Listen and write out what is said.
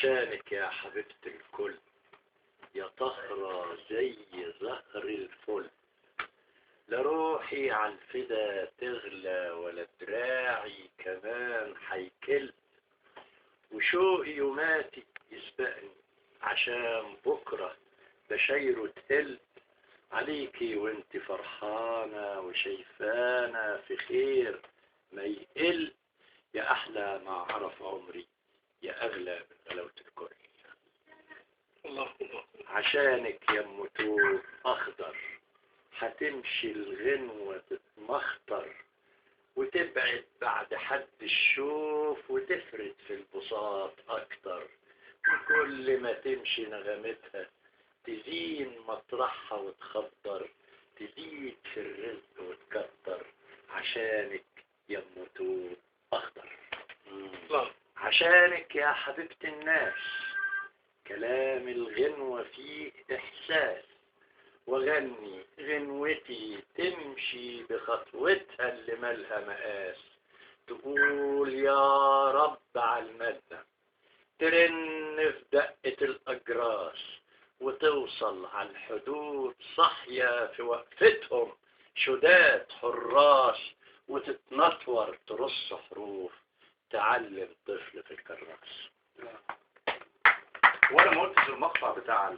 عشانك يا حبيبة الكل، يا طهرة زي زهر الفل، لا روحي عالفدا تغلى ولا دراعي كمان حيكل، وشوقي يوماتك يسبقني عشان بكرة بشايره تقل عليكي وانت فرحانة وشايفانا في خير ما يقل، يا أحلى ما عرف عمري، يا أغلى من غلاوة الكل. الله عشانك يا ام توب أخضر هتمشي الغنوة تتمخطر وتبعد بعد حد الشوف وتفرد في البساط أكتر، وكل ما تمشي نغمتها تزين مطرحها وتخضر، تزيد في الرزق وتكتر. عشانك يا ام توب أخضر. الله عشانك يا حبيبة الناس كلام الغنوة فيه إحساس، وغني غنوتي تمشي بخطوتها اللي مالها مقاس، تقول يا رب عالمدة، ترن في دقة الأجراس وتوصل عالحدود صحية في وقفتهم شداد حراس، وتتنطور ترص حروف تعلم طفل في الكراس. ولا ما قلتش المقطع بتاع